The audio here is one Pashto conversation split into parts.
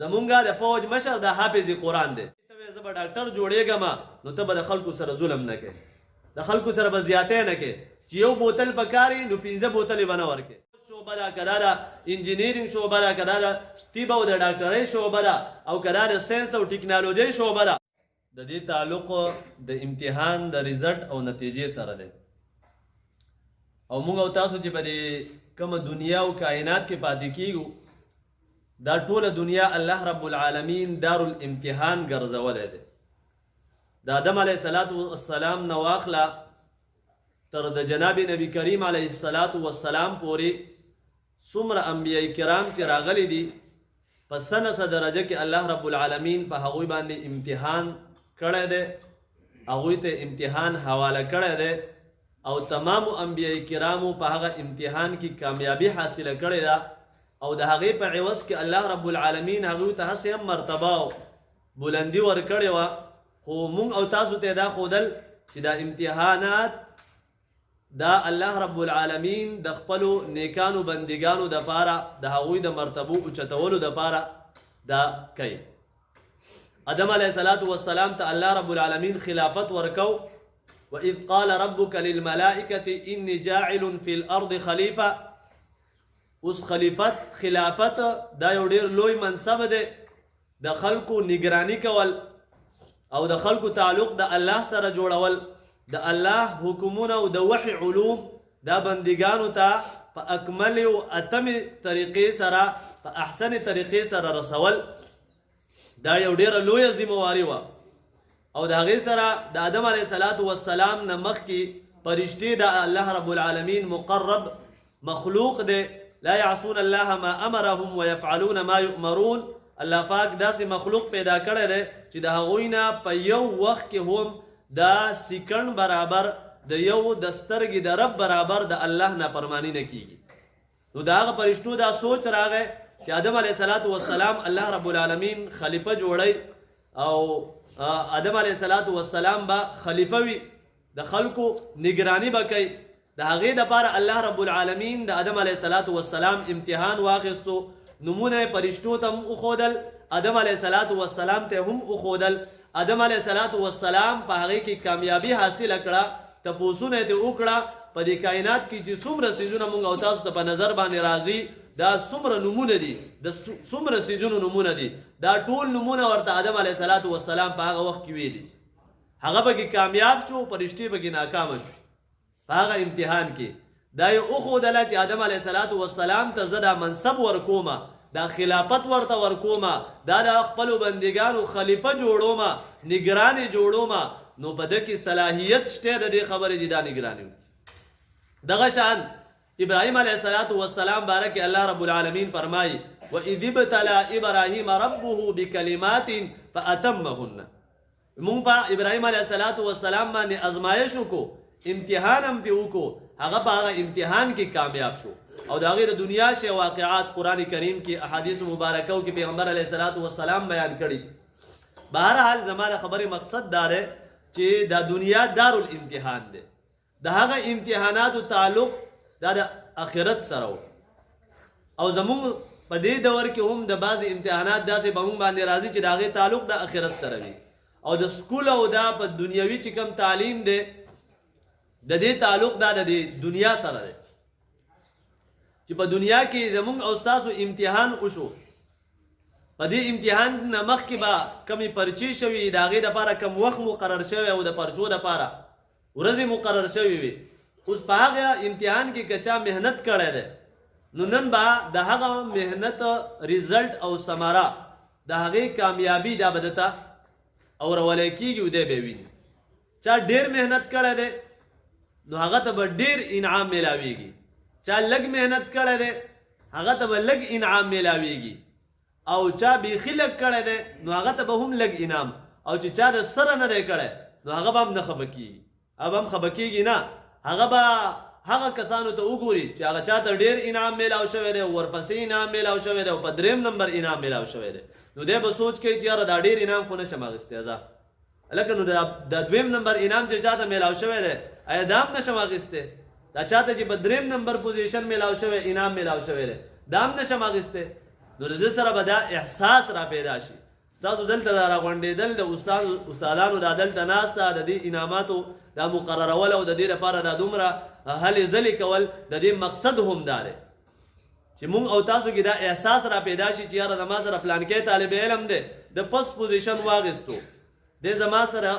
زمونږه د فوج مشر د حافظ قرآن دی. ته زه به ډاکټر جوړېږم نو ته به د خلکو سره ظلم نه کوې، د خلکو سره به زیاتۍ نه کوې چې یو بوتل پکاري نو 15 بوتلې به نه ورکړې. شعبه ده که دا د انجینیرینګ شعبه ده که دا د طب او د ډاکټرۍ شعبه ده او که دا د ساینس او ټکنالوژۍ شعبه ده، د دې تعلق د امتحان د ریزلټ او نتیجې سره دی. او موږ او تاسو چې په دې کومه دنیا او کائنات کې پاتې کیږو، دا ټوله دنیا الله رب العالمین دار الامتحان ګرځولی دی. د آدم علیه السلام نه واخله تر د جناب نبی کریم علیه السلام پورې څومره انبیاء کرام چې راغلي دي په سنه درجه کې الله رب العالمین په هغوی باندې امتحان کړی دی، هغوی ته امتحان حواله کړی دی او تمامو انبیاء کرامو په هغه امتحان کې کامیابی حاصله کړې ده او د هغې په عوض کې الله رب العالمین هغوی ته هسې هم مرتبه او بلندي ورکړې وه. خو موږ او تاسو ته دا ښودل چې دا امتحانات دا الله رب العالمین د خپلو نیکانو بندګانو دپاره د هغوی د مرتبو اوچتولو دپاره دا کوي. آدم علیه السلام ته الله رب العالمین خلافت ورکو. وَإِذْ قَالَ رَبُّكَ لِلْمَلَائِكَةِ إِنِّي جَاعِلٌ فِي الْأَرْضِ خَلِيفَةً. اوس خلافت دا یو ډېر لوی منصب دی، د خلکو نگرانی کول او د خلکو تعلق د الله سره جوړول، د الله حکمونه او د وحی علوم دا بندګانو ته په اکمل او اتمې طریقې سره په احسن طریقې سره رسول، دا یو ډېره لویه ذمهواري وه. او د هغې سره د آدم علیه السلام نه مخکې فرشتې د الله رب العالمین مقرب مخلوق دی. لا يعصون الله ما امرهم ويفعلون ما يؤمرون. الله پاک داسې مخلوق پیدا کړی دی چې د هغوی نه په یو وخت کې هم دا سیکنډ برابر د یو د سترګې د رب برابر د الله نافرماني نه کیږي. نو د هغه فرشتو دا سوچ راغی چې آدم علیه السلام الله رب العالمین خلیفه جوړی او آدم علیه السلام به خلیفه وي، د خلکو نگرانی به کوي. د هغې دپاره الله رب العالمین د آدم علیه السلام امتحان واخیستو، نمونه فرشتو ته هم وښودل، آدم علیه السلام ته هم وښودل. آدم علیه السلام په هغې کې کامیابي حاصله کړه، تپوسونه یې ترې وکړه په دې کائنات کې چې څومره څیزونه موږ او تاسو ته په نظر باندې راځي، دا څومره نومونه دي، د څومره څیزونو نومونه دي، دا ټول نومونه ورته آدم علیه السلام په هغه وخت کې ویلي. هغه پکې کامیاب شو، فرشتې پکې ناکامه شو په هغه امتحان کې. دا یې وښودله چې آدم علیه السلام ته زه دا منصب ورکومه، دا خلافت ورته ورکومه، دا د خپلو بندګانو خلیفه جوړومه، نگران یې جوړومه، نو په ده کې صلاحیت شته د دې خبرې چې دا نگراني وکړي. دغه شان ابراهیم علیه السلام باره کې الله رب العالمین فرمایي وَإِذِ ابْتَلَىٰ إِبْرَاهِيمَ رَبُّهُ بِكَلِمَاتٍ فَأَتَمَّهُنَّ. موږ په ابراهیم علیه السلام باندې ازمایش وکړو، امتحان هم پې وکړو، هغه په هغه امتحان کې کامیاب شو. او د هغې د دنیا شی واقعات قرآن کریم کې احادیث مبارکو کې پیغمبر علیه السلام بیان کړي. بهرحال زما د خبرې مقصد دا دی چې دا دنیا دارالامتحان دی، د هغه امتحاناتو تعلق دا د آخرت سره و. او زمونږ په دې دور کې هم د بعضې امتحانات داسې به موږ باندې راځي چې د هغې تعلق د آخرت سره وي، او د سکول او دا په دنیوي چې کوم تعلیم دی د دې تعلق دا د دنیا سره دی چې په دنیا کې زمونږ او ستاسو امتحان وشو. په دې امتحان نه مخکې به کمې پرچې شوي، د هغې دپاره کم وخت مقرر شوی او د پرچو دپاره ورځې مقرر شوي وي. اوس په هغه امتحان کې که چا محنت کړی دی نو نن به د هغه محنت ریزلټ او ثمره د هغې کامیابي دا به دته اورولی کېږي او دی به ویني. چا ډېر محنت کړی دی نو هغه ته به ډېر انعام میلاویږي، چا لږ محنت کړی دی هغه ته به لږ انعام میلاویږي، او چا بیخي لږ کړی دی نو هغه ته به هم لږ انعام، او چې چا د سره نه دی کړی نو هغه به هم نه خفه کېږي. هغه به هم خفه کېږي نه، هغه به هغه کسانو ته وګوري چې هغه چا ته ډېر انعام میلاو شوی دی، ورپسې انعام میلاو شوی دی او په 3 نمبر انعام میلاو شوی دی، نو دی به سوچ کوي چې یاره دا ډېر انعام خو نشم اخیستی زه، لکه نو د 2 نمبر انعام چې چا ته میلاو شوی دی ایا دا هم نشم اخیستی، دا چا ته چې په 3 نمبر پوزیشن میلاو شوی انعام میلاو شوی دی دا هم نشم اخیستی. نو د سره به دا احساس را پیدا شي تاسو دلته را غونډېدل د استادانو دا دلته ناسته د دې انعاماتو دا مقررول او د دې لپاره دا دومره هلې ځلې کول د دې مقصد هم دا دی چې مونږ او تاسو کې دا احساس را پیدا شي چې یاره زما سره پلانکی طالب علم دی د پس پوزیشن واغېستو دی زما سره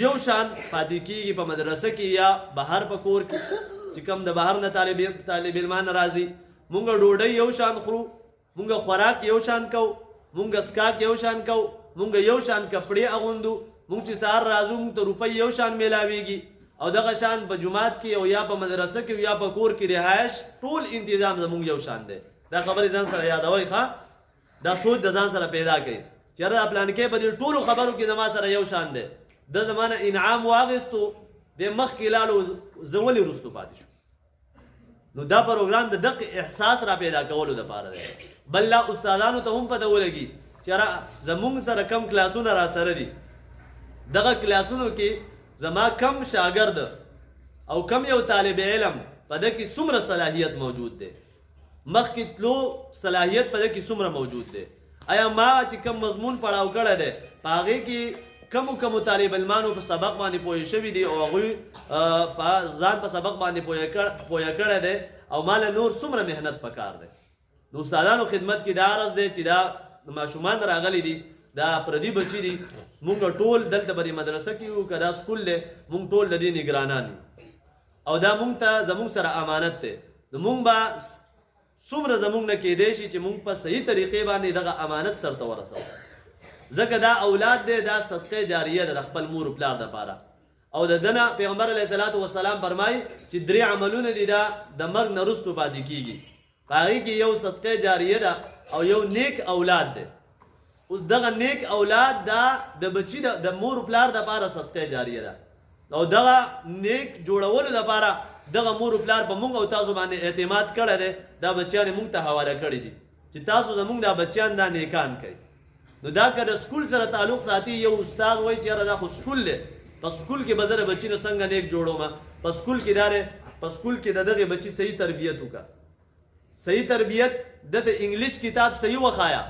یو شان پاتې کېږي په مدرسه کې یا بهر په کور کې چې کوم د بهر نه طالب علمان راځي مونږ ډوډۍ یو شان خورو مونږ خوراک یو شان کوو مونږ اسکاک یو شان کوو مونږ یو شان کپړې اغوندو مونږ چې سهار راځو مونږ ته روپۍ یو شان میلاویږي او دغه شان په جماعت کې او یا په مدرسه کې یا په کور کې رهایش ټول انتظام زمونږ یو شان دی دا خبرې ځان سره یادوئ ښه دا سوچ د ځان سره پیدا کړئ چې یاره دا پلانکی په دې ټولو خبرو کې زما سره یو شان دی د زما نه انعام واخیستو د مخکې لاړو زه ولې وروستو پاتې شو نو دا پروګرام د دغه احساس را پیدا کولو دپاره دی بل لا استادانو ته هم پته ولګي چې یاره زمونږ سره کم کلاسونه را سره دي دغه کلاسونو کې زما کم شاګرد او کم یو طالب علم په ده کې څومره صلاحیت موجود دی مخکې تلو صلاحیت په ده کې څومره موجود دی آیا ما چې کم مضمون پړاو کړی دی په هغې کې کمو طالب علمانو په سبق باندې پوه شوي دي او هغوی ځان په سبق باندې پوه کړی دی او ما له نور څومره محنت پکار دی نو استادانو خدمت کې دا عرض دی چې دا ماشومان راغلي دي دا پردي بچي دي مونږ ټول دلته په دې مدرسه کې یو که دا سکول دی مونږ ټول د دې نګرانان یو او دا مونږ ته زمونږ سره امانت دی نو مونږ به څومره زمونږ نه کیدی شي چې مونږ په صحیح طریقې باندې دغه امانت سرته ورسوو ځکه دا اولاد دی دا صدقه جاریه ده د خپل مور و پلار دپاره او د ده نه پیغمبر علیه صلات وسلام فرمایي چې 3 عملونه دي دا د مرګ نه وروستو پاتې کېږي په هغې کې یو صدقه جاریه ده او یو نیک اولاد دی اوس دغه نیک اولاد دا د بچي د مور و پلار دپاره صدقه جاریه ده او دغه نیک جوړولو دپاره دغه مور و پلار په مونږ او تاسو باندې اعتماد کړی دی دا بچیان یې مونږ ته حواله کړي دي چې تاسو زمونږ دا بچیان دا نیکان کوي نو دا که د سکول سره تعلق ساتي یو استاد وایي چې یاره دا خو سکول دی په سکول کې به زه د بچي نه څنګه نیک جوړوم په سکول کې دا دی په سکول کې د دغې بچي صحیح تربیت وکړه صحیح تربیت د ته انګلیش کتاب صحیح وښایه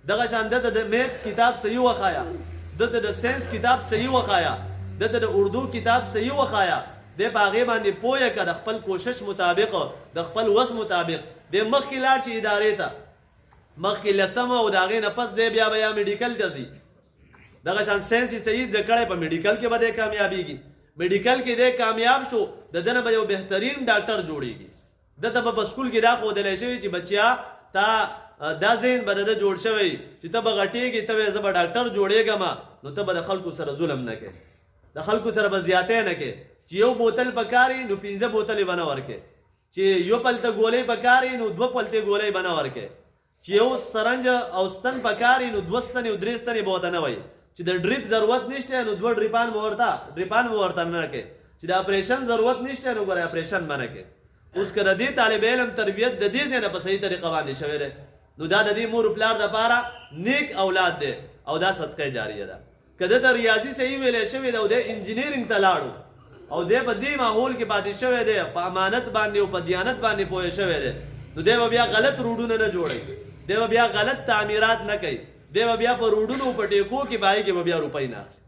دغه شان د ته د میتھس کتاب صحیح وښایه د ته د ساینس کتاب صحیح وښایه د ته د اردو کتاب صحیح وښایه دی په هغې باندې پوه که د خپل کوشش مطابق د خپل وس مطابق دی مخکې لاړ شي ادارې ته مخکې لسمه او د هغې نه پس دی بیا به یا میډیکل ته ځي دغه شان ساینس یې صحیح زده کړی په میډیکل کې به دی کامیابېږي میډیکل کې دی کامیاب شو د ده نه به یو بهترین ډاکټر جوړېږي ده ته به په سکول کې دا ښودلی شوي چې بچیا تا دا ذهن به د ده جوړ شوی چې ته به غټېږي ته به زه به ډاکټر جوړېږم نو ته به د خلکو سره ظلم نه کوې د خلکو سره به زیاتی نه کوې چې یو بوتل پکاري نو 15 بوتلې به نه ورکې چې یو پلته ګولۍ پکاري نو 2 پلتې ګولۍ به نه ورکې چې یو سرنج او ستن پکاري نو 2 ستنې او 3 ستنې به ورته نه وایي چې د ډریپ ضرورت نشته نو 2 ډریپان به ورته نه کوې چې د اپریشن ضرورت نشته نو ګوره اپریشن به نه کوې اوس که د دې طالب علم تربیت د دې ځای نه په صحیح طریقه باندې شوی دی نو دا د دې مور و پلار دپاره نیک اولاد دی او دا صدقه جاریه ده که ده ته ریاضي صحیح ویلی شوی دی او دی انجینیرینګ ته لاړو او دی په دې ماحول کې پاتې شوی دی په امانت باندې او په دیانت باندې پوه شوی دی نو دی به بیا غلط روډونه نه جوړوي دی به بیا غلط تعمیرات نه کوي دی به بیا په روډونو په ټیکو کې به هغې کې به بیا روپۍ نه اخلي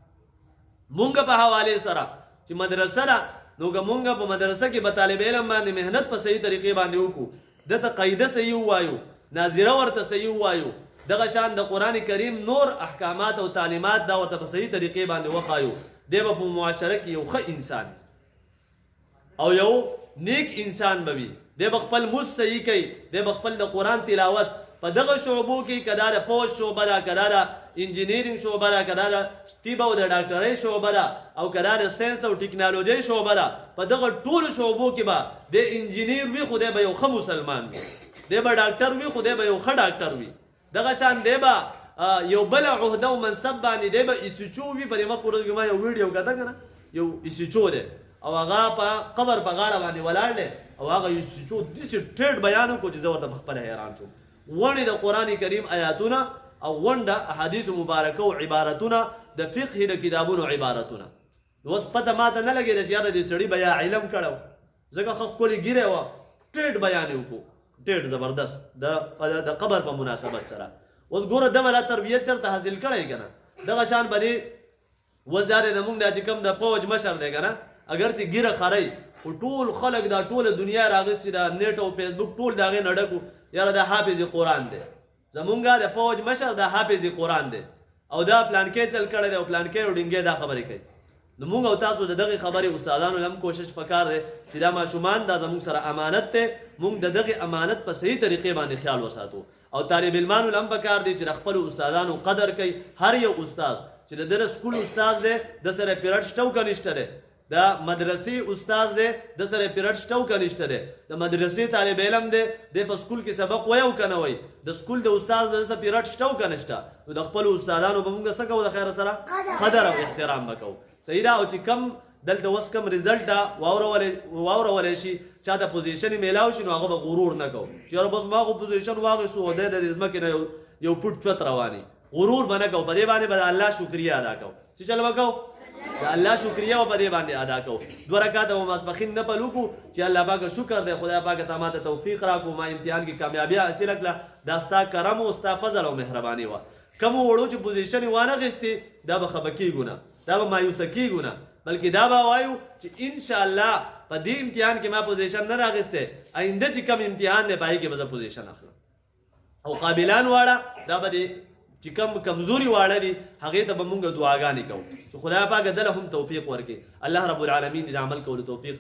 مونږ په حوالې سره چې مدرسه ده نو که مونږ په مدرسه کې به طالب علم باندې محنت په صحیح طریقې باندې وکړو دته قاعده صحیح ووایو ناظره ورته صحیح ووایو دغه شان د قرآن کریم نور احکامات او تعلیمات دا ورته په صحیح طریقې باندې وښایو دی به په معاشره کې یو ښه انسان او یو نیک انسان به وي دی به خپل مزد صحیح کوي دی به خپل د قرآن تلاوت په دغه شعبو کې که دا د پوسټ شعبه ده که دا د انجینیرینګ شعبه ده که دا د طب او د ډاکټرۍ شعبه ده او که دا د ساینس او ټکنالوژۍ شعبه ده په دغه ټولو شعبو کې به د انجینیر وي خو دی به یو ښه مسلمان وي دی به ډاکټر وي خو دی به یو ښه ډاکټر وي دغه شان دی به یو بله عهده او منصب باندې دی به ایسوچو وي په دې مخ ورځ کې ما یو ویډیو کته که نه یو ایسوچو دی او هغه په قبر په غاړه باندې ولاړ دی او هغه ایسوچو داسې ټیټ بیان وکړو چې زه ورته پخپله حیران شوم ونې د قرآن کریم آیاتونه او ونډه احادیث مبارکه او عبارتونه د فقه د کتابونو عبارتونه اوس پته ماته نه لګېده چې یاره دې سړي به یا علم کړی و ځکه ښه ښکلې ږیره وه ټیټ بیان یې وکړو ټیټ زبردست د قبر په مناسبت سره. اوس ګوره دغه لا تربیت چېرته حاصل کړی که نه دغه شان به دې اوس دا دی زمونږ دا چې کوم د فوج مشر دی که نه اگر چې ګیره خرئ خو ټول خلک دا ټوله دنیا راغستې دا نیټ او فیسبوک ټول د هغې نه ډک یاره دا حافظ قرآن دی زمونږ د فوج مشر دا حافظ قرآن دی او دا پلانکې چل کړی دی او پلانکې او ډینګې دا خبرې کوي. نو مونږ او تاسو د دغې خبرې استادانو هم کوشش پکار دی چې دا ماشومان دا زمونږ سره امانت دی مونږ د دغې امانت په صحیح طریقې باندې خیال وساتو او طالب علمانو هم پکار دی چې د خپلو استادانو قدر کوي. هر یو استاد چې د ده سکول استاد دی د سره پیرډ شته او که نشته دی د مدرسې استاد دی د سره پیرډ شته او که نشته دی د مدرسې طالب علم دی دی په سکول کې سبق وایي او که نه وایي د سکول د استاد د سره پیرډ شته او که نشته نو د خپلو استادانو به مونږ څه کوو د خیره سره قدر او احترام به کوو. صحیح ده. او چې کم دلته اوس کم رزلټ ده واورولی شي چا ته پوزیشن میلاو شي نو هغه به غرور نه کوو چې یاره بس ما خو پوزیشن واخیستو او دی د ځمکې نه یو پټ چوت رواني غرور به نه کوو په دې باندې به د الله شکریه ادا کوو. څه چل به کوو د الله شکریه به په دې باندې ادا کوو. 2 رکعته به ماسپښین نفل وکړو چې الله پاکه شکر دی خدای پاکه ته ماته توفیق راکړو ما امتحان کې کامیابي حاصله کړه دا ستا کرم او ستا فضل او مهرباني وه. کومو وړو چې پوزیشن یې وانخیستې دا به خفه کېږو نه دا به مایوسه کېږو نه بلکې دا به وایو چې انشاءالله په دې امتحان کې ما پوزیشن نه راغستی آینده چې کم امتحان دی په هغې کې به زه پوزیشن اخلم. او قابلان واړه دا به دې چې کم کمزوري واړه دي هغې ته به مونږ دعاګانې کوو چې خدای پاکه دله هم توفیق ورکړي. الله رب العالمین دې د عمل کولو توفیق